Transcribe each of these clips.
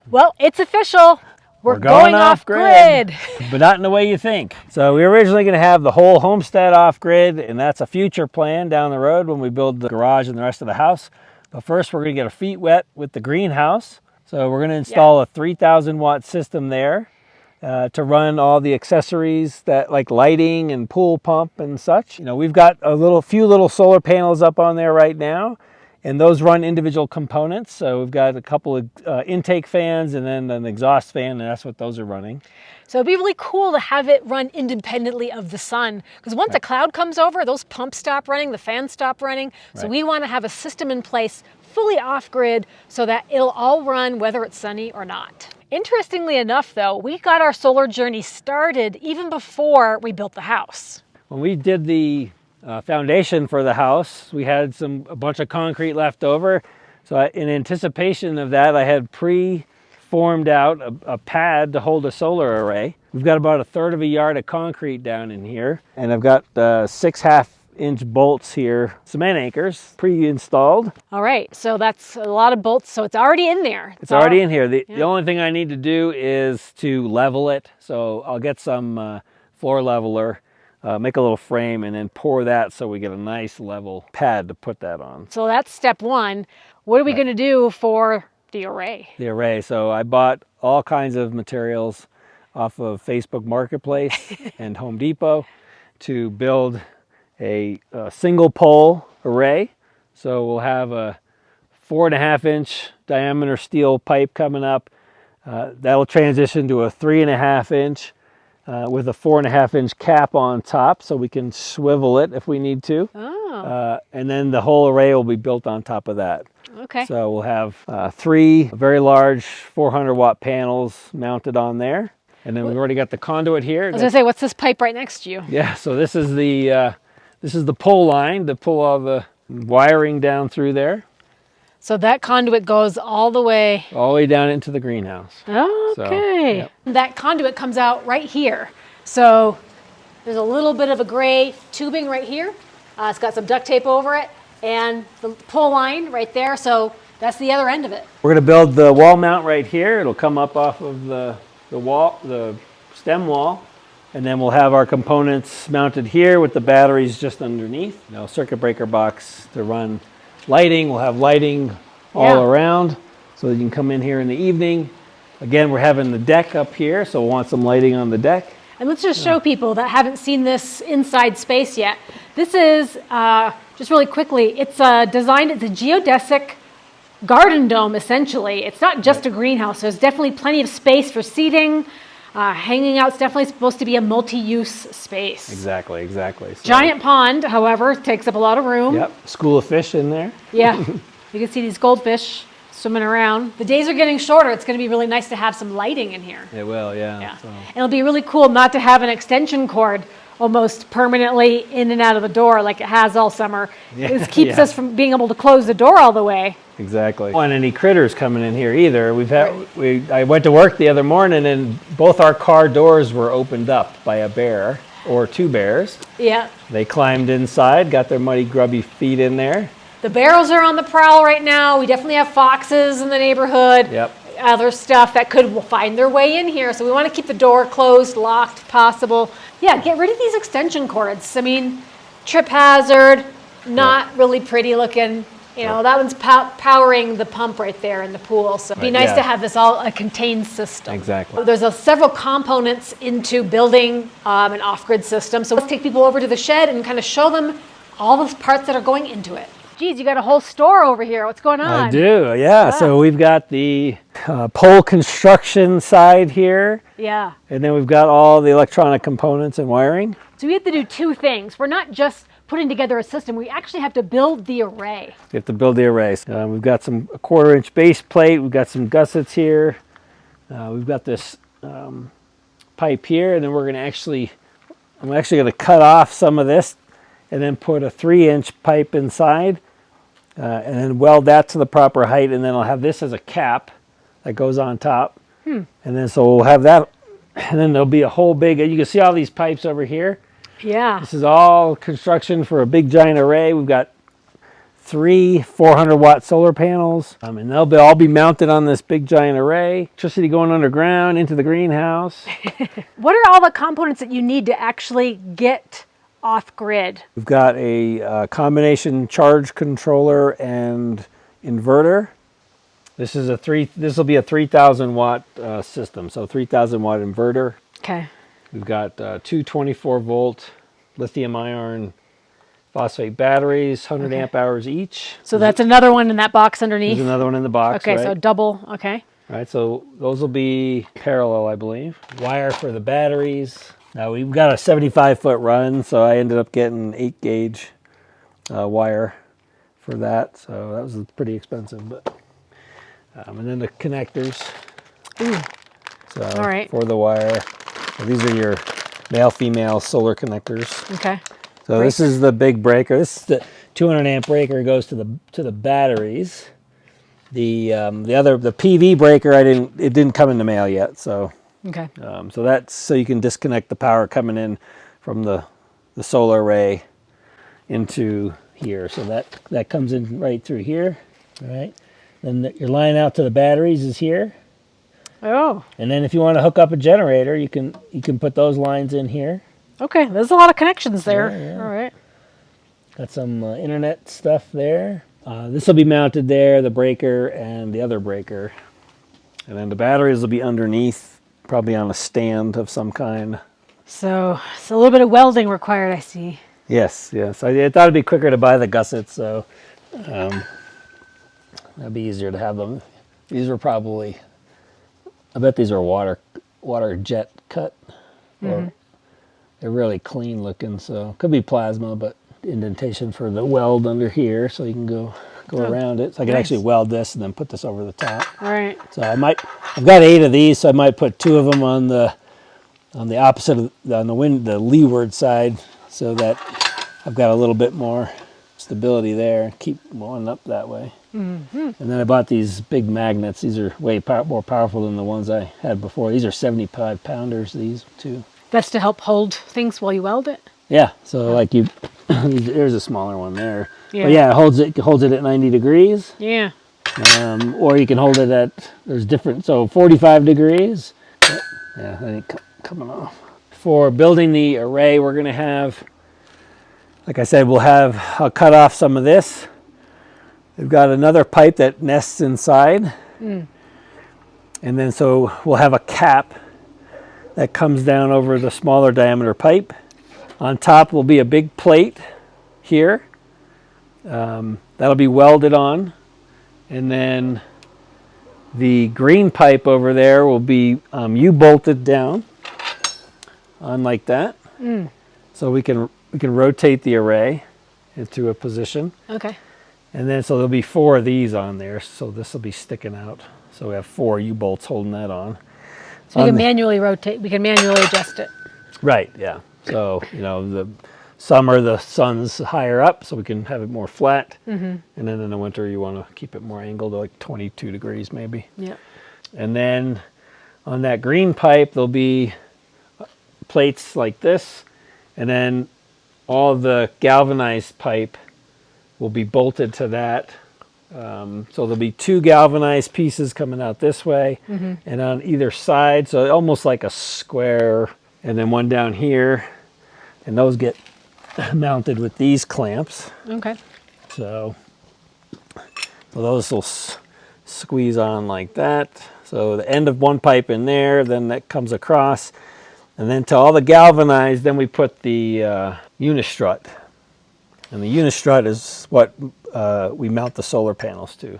Well, it's official. We're going off grid. But not in the way you think. So we were originally going to have the whole homestead off grid, and that's a future plan down the road when we build the garage and the rest of the house. But first we're going to get our feet wet with the greenhouse. So we're going to install a 3,000 watt system there to run all the accessories that like lighting and pool pump and such. You know, we've got a few little solar panels up on there right now, and those run individual components. So we've got a couple of intake fans and then an exhaust fan, and that's what those are running. So it'd be really cool to have it run independently of the sun, because once a cloud comes over, those pumps stop running, the fans stop running. So we want to have a system in place fully off grid so that it'll all run whether it's sunny or not. Interestingly enough, though, we got our solar journey started even before we built the house. When we did the foundation for the house, we had a bunch of concrete left over. So in anticipation of that, I had pre-formed out a pad to hold a solar array. We've got about 1/3 of a yard of concrete down in here, and I've got 6 1/2-inch bolts here, cement anchors, pre-installed. All right, so that's a lot of bolts, so it's already in there. It's already in here. The only thing I need to do is to level it. So I'll get some floor leveler, make a little frame, and then pour that so we get a nice level pad to put that on. So that's step one. What are we going to do for the array? The array. So I bought all kinds of materials off of Facebook Marketplace and Home Depot to build a single pole array. So we'll have a 4.5-inch diameter steel pipe coming up. That'll transition to a 3.5-inch with a 4.5-inch cap on top, so we can swivel it if we need to. And then the whole array will be built on top of that. Okay. So we'll have 3 very large 400-watt panels mounted on there. And then we've already got the conduit here. I was going to say, what's this pipe right next to you? Yeah, so this is the pull line to pull all the wiring down through there. So that conduit goes all the way down into the greenhouse. Okay. So, that conduit comes out right here. So there's a little bit of a gray tubing right here. It's got some duct tape over it, and the pull line right there. So that's the other end of it. We're going to build the wall mount right here. It'll come up off of the wall, the stem wall, and then we'll have our components mounted here with the batteries just underneath. Circuit breaker box to run lighting. We'll have lighting all around, so that you can come in here in the evening. Again, we're having the deck up here, so we'll want some lighting on the deck. And let's just show people that haven't seen this inside space yet. This is, just really quickly, it's designed, it's a geodesic garden dome, essentially. It's not just a greenhouse. There's definitely plenty of space for seating. Hanging out is definitely supposed to be a multi-use space. Exactly. So, giant pond, however, takes up a lot of room. Yep, school of fish in there. Yeah, you can see these goldfish swimming around. The days are getting shorter. It's going to be really nice to have some lighting in here. It will, yeah. So. And it'll be really cool not to have an extension cord almost permanently in and out of the door like it has all summer. This keeps us from being able to close the door all the way. Exactly. Don't want any critters coming in here either. I went to work the other morning and both our car doors were opened up by a bear or 2 bears. Yeah. They climbed inside, got their muddy, grubby feet in there. The barrels are on the prowl right now. We definitely have foxes in the neighborhood. Yep. Other stuff that could find their way in here. So we want to keep the door closed, locked, possible. Yeah, get rid of these extension cords. I mean, trip hazard, not really pretty looking. That one's powering the pump right there in the pool. So it'd be nice to have this all a contained system. Exactly. There's several components into building an off-grid system. So let's take people over to the shed and kind of show them all the parts that are going into it. Geez, you got a whole store over here. What's going on? I do, yeah. So we've got the pole construction side here. Yeah. And then we've got all the electronic components and wiring. So we have to do 2 things. We're not just putting together a system. We actually have to build the array. We have to build the array. We've got a 1/4-inch base plate. We've got some gussets here. We've got this pipe here, and then I'm actually going to cut off some of this and then put a 3-inch pipe inside. And then weld that to the proper height, and then I'll have this as a cap that goes on top. And then so we'll have that, and then there'll be a whole big, you can see all these pipes over here. Yeah. This is all construction for a big giant array. We've got 3 400-watt solar panels, and they'll all be mounted on this big giant array. Electricity going underground into the greenhouse. What are all the components that you need to actually get off grid? We've got a combination charge controller and inverter. This will be a 3,000 watt system, so 3,000 watt inverter. Okay. We've got 2 24-volt lithium iron phosphate batteries, 100 amp hours each. So that's another one in that box underneath? There's another one in the box. Okay, right? so double, okay. All right, so those will be parallel, I believe. Wire for the batteries. Now we've got a 75-foot run, so I ended up getting 8-gauge wire for that. So that was pretty expensive, but and then the connectors. Ooh. So All right. for the wire, so these are your male-female solar connectors. Okay. So Great. this is the big breaker. This is the 200 amp breaker, goes to the batteries. The PV breaker it didn't come in the mail yet. So Okay. so that's so you can disconnect the power coming in from the solar array into here. So that comes in right through here. All right. Then your line out to the batteries is here. Oh. And then if you want to hook up a generator, you can put those lines in here. Okay, there's a lot of connections there. Yeah, yeah. All right. Got some internet stuff there. This will be mounted there, the breaker and the other breaker. And then the batteries will be underneath, probably on a stand of some kind. So it's a little bit of welding required, I see. Yes. I thought it'd be quicker to buy the gussets, so that'd be easier to have them. These were probably, I bet these are water jet cut. Or they're really clean looking, so could be plasma, but indentation for the weld under here, so you can go around it. So I can actually weld this and then put this over the top. All right. So I've got 8 of these, so I might put 2 of them on the opposite of the leeward side, so that I've got a little bit more stability there. Keep one up that way. And then I bought these big magnets. These are way more powerful than the ones I had before. These are 75 pounders. These 2. That's to help hold things while you weld it? Yeah. So like there's a smaller one there. Yeah. But yeah, it holds it at 90 degrees. Yeah. Or you can hold it at, there's different, so 45 degrees. Yeah, that ain't coming off. For building the array, we're going to have, like I said, I'll cut off some of this. We've got another pipe that nests inside. And then so we'll have a cap that comes down over the smaller diameter pipe. On top will be a big plate here. That'll be welded on. And then the green pipe over there will be U-bolted down on like that. So we can rotate the array into a position. Okay. And then so there'll be 4 of these on there. So this will be sticking out. So we have 4 U-bolts holding that on. So we can manually rotate, we can manually adjust it. Right, yeah. So, the summer the sun's higher up, so we can have it more flat. And then in the winter you want to keep it more angled, like 22 degrees maybe. Yeah. And then on that green pipe there'll be plates like this, and then all the galvanized pipe will be bolted to that. So there'll be 2 galvanized pieces coming out this way and on either side, so almost like a square, and then one down here, and those get mounted with these clamps. Okay. So those will squeeze on like that. So the end of one pipe in there, then that comes across, and then to all the galvanized, then we put the unistrut. And the unistrut is what we mount the solar panels to.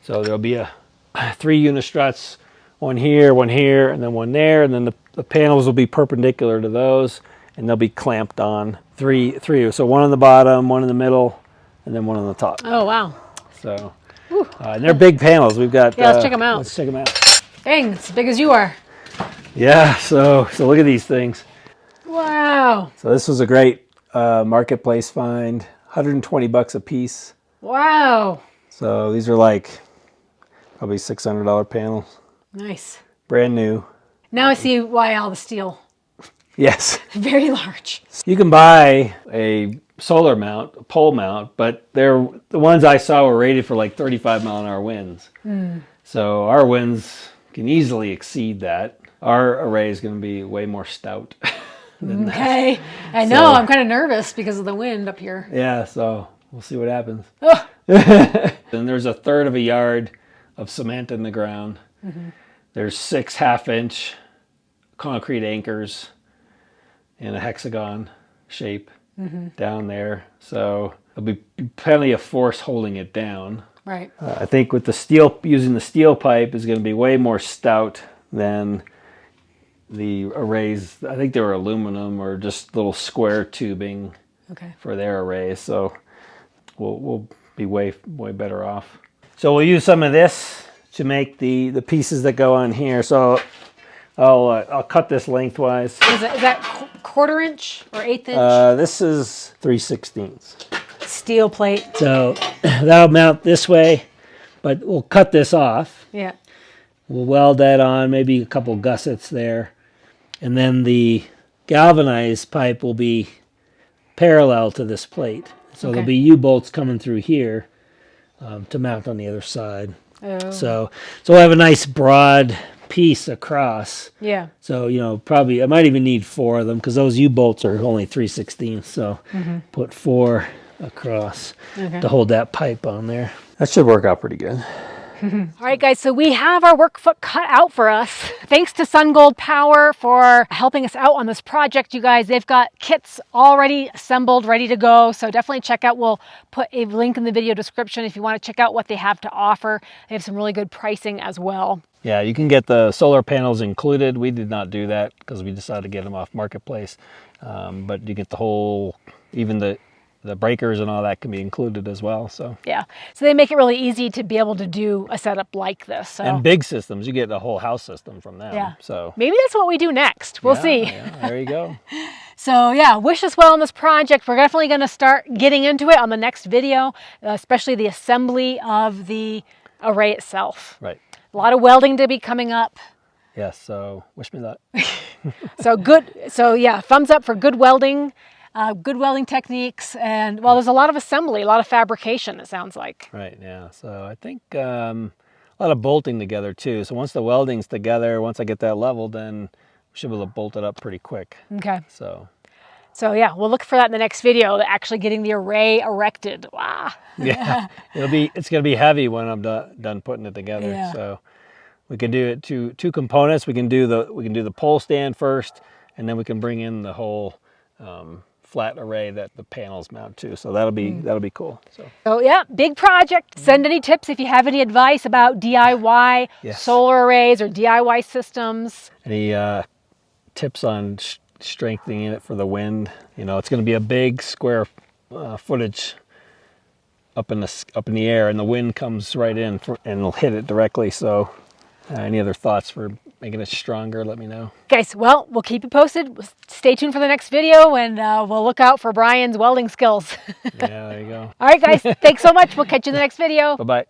So there'll be 3 unistruts, one here, and then one there, and then the panels will be perpendicular to those, and they'll be clamped on. 3. So one on the bottom, one in the middle, and then one on the top. Oh, wow. So, and they're big panels. We've got. Yeah, let's check them out. Let's check them out. Dang, it's as big as you are. Yeah. So look at these things. Wow. So this was a great marketplace find. $120 a piece. Wow. So these are like probably $600 panels. Nice. Brand new. Now I see why all the steel. Yes. Very large. You can buy a solar mount, a pole mount, but the ones I saw were rated for like 35-mile-an-hour winds. So our winds can easily exceed that. Our array is going to be way more stout than that. Okay. I know. I'm kind of nervous because of the wind up here. Yeah, so we'll see what happens. Oh. And there's 1/3 of a yard of cement in the ground. There's 6 half-inch concrete anchors in a hexagon shape down there. So there'll be plenty of force holding it down. Right. I think with the steel, using the steel pipe is going to be way more stout than the arrays. I think they were aluminum or just little square tubing for their arrays. So we'll be way better off. So we'll use some of this to make the pieces that go on here. So I'll cut this lengthwise. Is that 1/4 inch or 1/8 inch? This is 3/16. Steel plate. So that'll mount this way, but we'll cut this off. Yeah. We'll weld that on, maybe a couple gussets there. And then the galvanized pipe will be parallel to this plate. So there'll be U-bolts coming through here to mount on the other side. Oh. So we'll have a nice broad piece across. Yeah. So, probably I might even need 4 of them because those U-bolts are only 3/16. So put 4 across to hold that pipe on there. That should work out pretty good. All right, guys, so we have our work cut out for us. Thanks to SunGold Power for helping us out on this project, you guys. They've got kits already assembled, ready to go. So definitely check out. We'll put a link in the video description if you want to check out what they have to offer. They have some really good pricing as well. Yeah, you can get the solar panels included. We did not do that because we decided to get them off Marketplace. But you get the whole, even the breakers and all that can be included as well. So yeah, so they make it really easy to be able to do a setup like this. So. And big systems, you get a whole house system from them. Yeah. So maybe that's what we do next. We'll see. Yeah, there you go. So yeah, wish us well on this project. We're definitely going to start getting into it on the next video, especially the assembly of the array itself. Right. A lot of welding to be coming up. Yes. So wish me luck. So good. So yeah, thumbs up for good welding. Good welding techniques, and well, there's a lot of assembly, a lot of fabrication, it sounds like. Right, yeah. So I think a lot of bolting together too. So once the welding's together, once I get that leveled, then we should be able to bolt it up pretty quick. Okay. So So yeah, we'll look for that in the next video, actually getting the array erected. Wow. Yeah, it's gonna be heavy when I'm done putting it together. Yeah. So we can do it two components. We can do the pole stand first, and then we can bring in the whole flat array that the panels mount to. So that'll be cool. So yeah, big project. Send any tips if you have any advice about DIY solar arrays or DIY systems. Any tips on strengthening it for the wind? It's going to be a big square footage up in the air, and the wind comes right in and it'll hit it directly. So any other thoughts for making it stronger, let me know. Guys, well, we'll keep you posted. Stay tuned for the next video, and we'll look out for Brian's welding skills. Yeah, there you go. All right, guys, thanks so much. We'll catch you in the next video. Bye-bye.